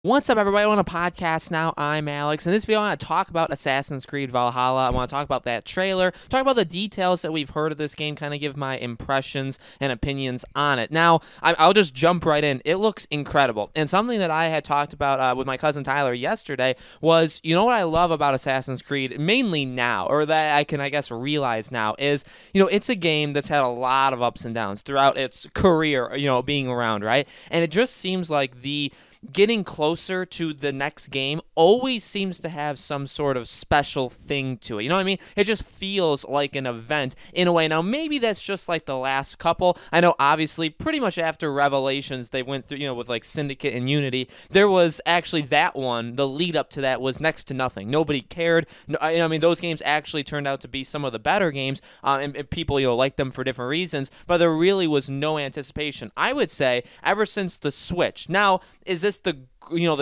What's up, everybody? I want a podcast now. I'm Alex. In this video, I want to talk about Assassin's Creed Valhalla. I want to talk about that trailer, talk about the details that we've heard of this game, kind of give my impressions and opinions on it. Now, I'll just jump right in. It looks incredible. And something that I had talked about with my cousin Tyler yesterday was, you know what I love about Assassin's Creed, mainly now, or that I can, I guess, realize now, is, it's a game that's had a lot of ups and downs throughout its career, being around, right? And it just seems like the getting closer to the next game always seems to have some sort of special thing to it. You know what I mean? It just feels like an event in a way. Now, maybe that's just like the last couple. I know, obviously, pretty much after Revelations, they went through, with like Syndicate and Unity, there was actually that one, the lead up to that was next to nothing. Nobody cared. Those games actually turned out to be some of the better games, and people, liked them for different reasons, but there really was no anticipation, I would say, ever since the Switch. Now, is this the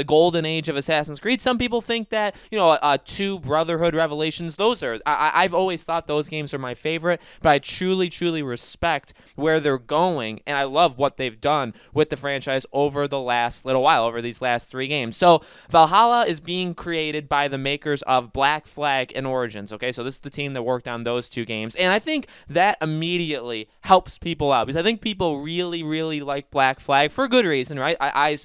golden age of Assassin's Creed? Some people think that, 2 Brotherhood, Revelations, those are, I've always thought those games are my favorite, but I truly respect where they're going, and I love what they've done with the franchise over the last little while, over these last 3 games. So Valhalla is being created by the makers of Black Flag and Origins, okay? So this is the team that worked on those 2 games, and I think that immediately helps people out, because I think people really like Black Flag for good reason, right? I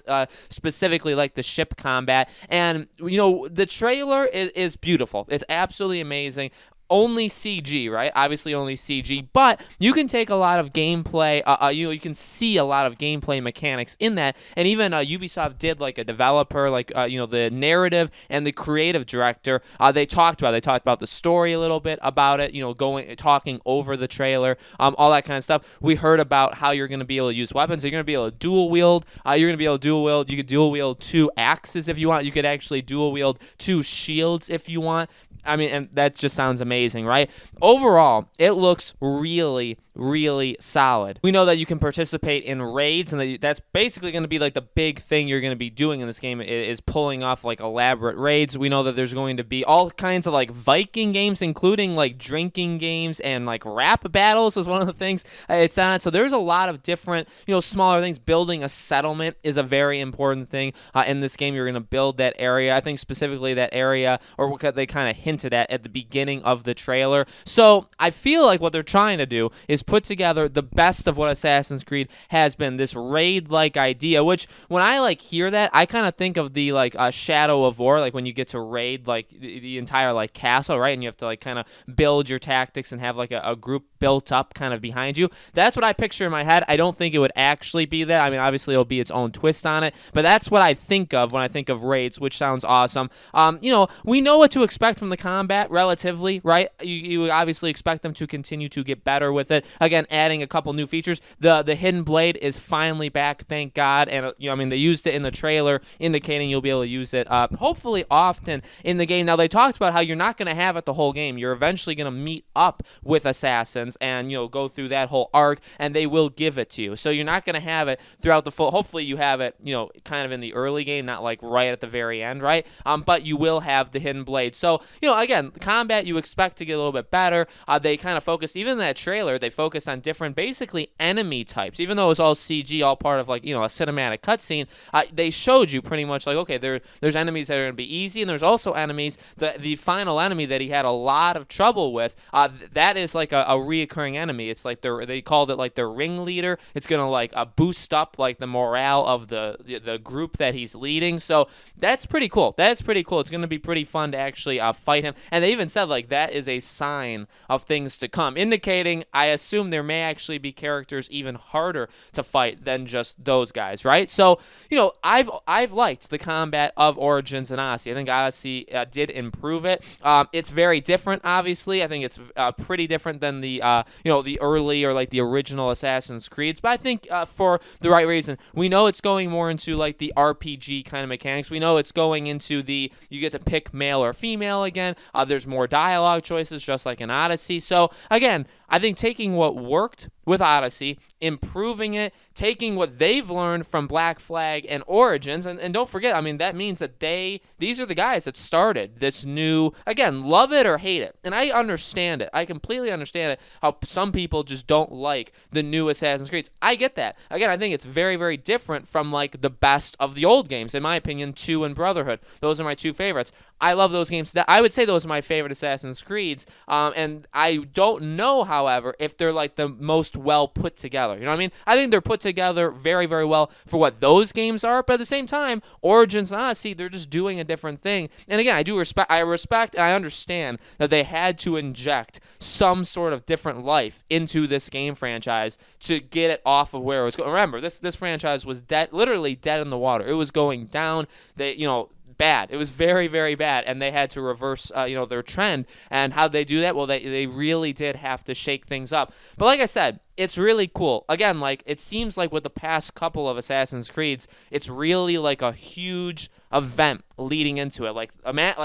specifically like the ship combat, and the trailer is beautiful. It's absolutely amazing. Only CG, right? Obviously only CG, but you can take a lot of gameplay, you can see a lot of gameplay mechanics in that, and even Ubisoft did, like, a developer, like, the narrative and the creative director, they talked about the story a little bit about it, talking over the trailer, all that kind of stuff. We heard about how you're going to be able to use weapons. You're going to be able to dual wield. You could dual wield 2 axes if you want. You could actually dual wield 2 shields if you want. And that just sounds amazing, right? Overall, it looks really solid. We know that you can participate in raids, and that's basically going to be like the big thing you're going to be doing in this game is pulling off like elaborate raids. We know that there's going to be all kinds of like Viking games, including like drinking games and like rap battles was one of the things it's on. So there's a lot of different, smaller things. Building a settlement is a very important thing in this game. You're going to build that area. I think specifically that area, or what they kind of hinted at the beginning of the trailer. So I feel like what they're trying to do is put together the best of what Assassin's Creed has been, this raid-like idea, which when I like hear that, I kind of think of the like Shadow of War, like when you get to raid like the entire like castle, right? And you have to like kind of build your tactics and have like a group built up kind of behind you. That's what I picture in my head. I don't think it would actually be that. Obviously it'll be its own twist on it, but that's what I think of when I think of raids, which sounds awesome. We know what to expect from the combat relatively, right? You obviously expect them to continue to get better with it. Again, adding a couple new features. The hidden blade is finally back, thank God. And they used it in the trailer, indicating you'll be able to use it hopefully often in the game. Now, they talked about how you're not going to have it the whole game. You're eventually going to meet up with assassins and go through that whole arc, and they will give it to you. So you're not going to have it throughout the full. Hopefully, you have it kind of in the early game, not like right at the very end, right? But you will have the hidden blade. So again, combat you expect to get a little bit better. They kind of focused, even in that trailer, they focused on different basically enemy types. Even though it was all CG, all part of like a cinematic cutscene, they showed you pretty much like, okay, there's enemies that are going to be easy, and there's also enemies, the final enemy that he had a lot of trouble with, that is like a reoccurring enemy. It's like they called it like their ringleader. It's going to like boost up like the morale of the group that he's leading. So that's pretty cool. It's going to be pretty fun to actually fight him. And they even said like that is a sign of things to come, indicating I assume there may actually be characters even harder to fight than just those guys, right? So I've liked the combat of Origins and Odyssey. I think Odyssey did improve it. It's very different, obviously. I think it's pretty different than the the early or like the original Assassin's Creeds, but I think for the right reason. We know it's going more into like the RPG kind of mechanics. We know it's going into you get to pick male or female again. There's more dialogue choices, just like in Odyssey. So again, I think taking what worked with Odyssey, improving it, taking what they've learned from Black Flag and Origins, and don't forget, I mean, that means that these are the guys that started this new, again, love it or hate it, and I understand it. I completely understand it, how some people just don't like the new Assassin's Creeds. I get that. Again, I think it's very, very different from, like, the best of the old games, in my opinion. 2 and Brotherhood. Those are my 2 favorites. I love those games. I would say those are my favorite Assassin's Creeds, and I don't know, however, if they're, like, the most well put together. You know what I mean? I think they're put together very, very well for what those games are, but at the same time, Origins and Odyssey, they're just doing a different thing. And again, I respect and I understand that they had to inject some sort of different life into this game franchise to get it off of where it was going. Remember, this franchise was literally dead in the water. It was going down. Bad. It was very, very bad, and they had to reverse, their trend. And how they do that? Well, they really did have to shake things up. But like I said, it's really cool. Again, like, it seems like with the past couple of Assassin's Creeds, it's really like a huge event leading into it. Like,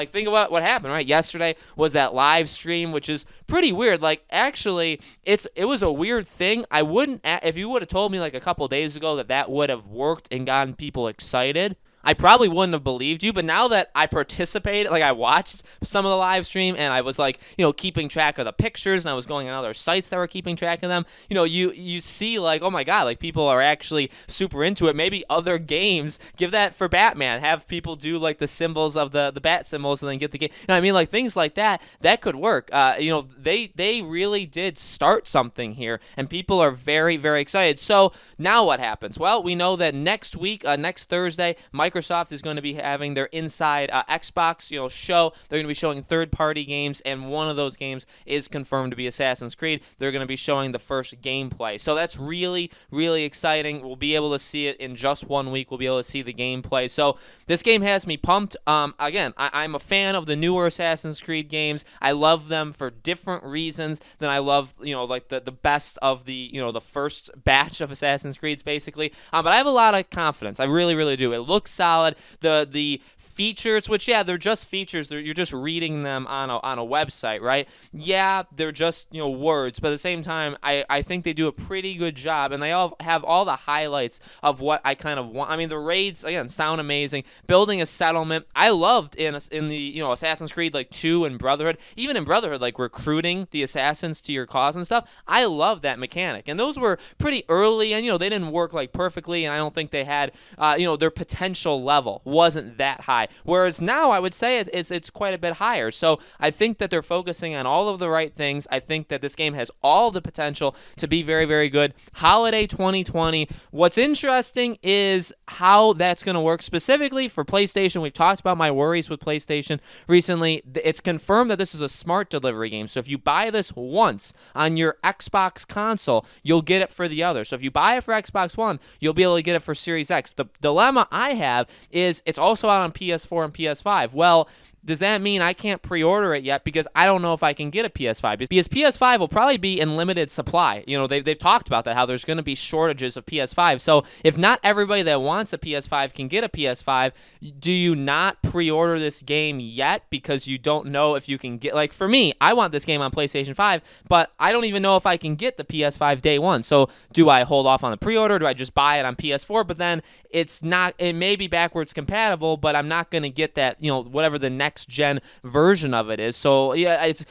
think about what happened, right? Yesterday was that live stream, which is pretty weird. Like, actually, it was a weird thing. I wouldn't, if you would have told me like a couple days ago that would have worked and gotten people excited, I probably wouldn't have believed you, but now that I participated, like, I watched some of the live stream, and I was, like, keeping track of the pictures, and I was going on other sites that were keeping track of them, you see, like, oh my god, like, people are actually super into it. Maybe other games give that for Batman, have people do, like, the symbols of the bat symbols and then get the game. You know what I mean? Like, things like that could work. They really did start something here, and people are very, very excited. So now what happens? Well, we know that next week, next Thursday, Microsoft is going to be having their Inside Xbox, show. They're going to be showing third-party games, and one of those games is confirmed to be Assassin's Creed. They're going to be showing the first gameplay. So that's really, really exciting. We'll be able to see it in just 1 week. We'll be able to see the gameplay. So this game has me pumped. Again, I'm a fan of the newer Assassin's Creed games. I love them for different reasons than I love, like the best of the, the first batch of Assassin's Creeds, basically. But I have a lot of confidence. I really, really do. It looks solid. The features, which, yeah, they're just features. You're just reading them on a website, right? Yeah, they're just, words, but at the same time, I think they do a pretty good job, and they all have all the highlights of what I kind of want. I mean, the raids, again, sound amazing. Building a settlement, I loved in the, Assassin's Creed, like, 2 and Brotherhood. Even in Brotherhood, like, recruiting the assassins to your cause and stuff, I love that mechanic, and those were pretty early, and, they didn't work, like, perfectly, and I don't think they had, their potential level wasn't that high. Whereas now, I would say it's quite a bit higher. So I think that they're focusing on all of the right things. I think that this game has all the potential to be very, very good. Holiday 2020. What's interesting is how that's going to work specifically for PlayStation. We've talked about my worries with PlayStation recently. It's confirmed that this is a smart delivery game. So if you buy this once on your Xbox console, you'll get it for the other. So if you buy it for Xbox One, you'll be able to get it for Series X. The dilemma I have is it's also out on PS4 and PS5. Well, does that mean I can't pre-order it yet because I don't know if I can get a PS5? Because PS5 will probably be in limited supply. They've talked about that, how there's going to be shortages of PS5. So if not everybody that wants a PS5 can get a PS5, do you not pre-order this game yet because you don't know if you can get... Like, for me, I want this game on PlayStation 5, but I don't even know if I can get the PS5 day one. So do I hold off on the pre-order? Do I just buy it on PS4? But then it may be backwards compatible, but I'm not going to get that, whatever the next gen version of it is. So yeah, it's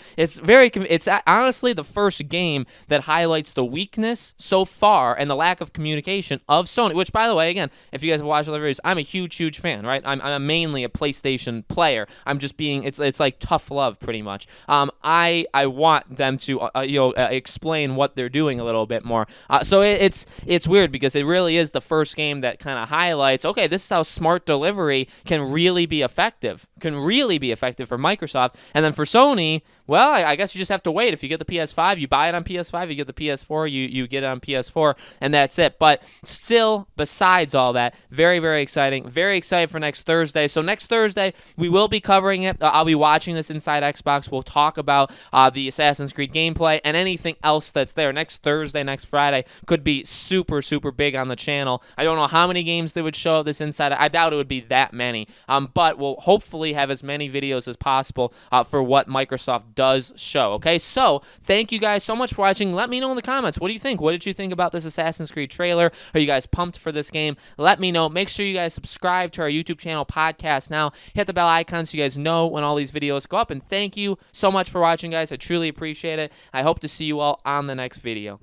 honestly the first game that highlights the weakness so far and the lack of communication of Sony, which, by the way, again, if you guys have watched other videos, I'm a huge fan, right? I'm mainly a PlayStation player. I'm just being, it's like tough love pretty much. I want them to explain what they're doing a little bit more. So it's weird because it really is the first game that kind of highlights, okay, this is how smart delivery can really be effective for Microsoft. And then for Sony, well, I guess you just have to wait. If you get the PS5, you buy it on PS5. You get the PS4, you get it on PS4, and that's it. But still, besides all that, very, very exciting. Very excited for next Thursday. So next Thursday, we will be covering it. I'll be watching this Inside Xbox. We'll talk about the Assassin's Creed gameplay and anything else that's there. Next Thursday, next Friday could be super, super big on the channel. I don't know how many games they would show this Inside. I doubt it would be that many. But we'll hopefully definitely have as many videos as possible for what Microsoft does show. Okay, so thank you guys so much for watching. Let me know in the comments, what do you think? What did you think about this Assassin's Creed trailer? Are you guys pumped for this game? Let me know. Make sure you guys subscribe to our YouTube channel, Podcast Now. Hit the bell icon so you guys know when all these videos go up. And thank you so much for watching, guys. I truly appreciate it. I hope to see you all on the next video.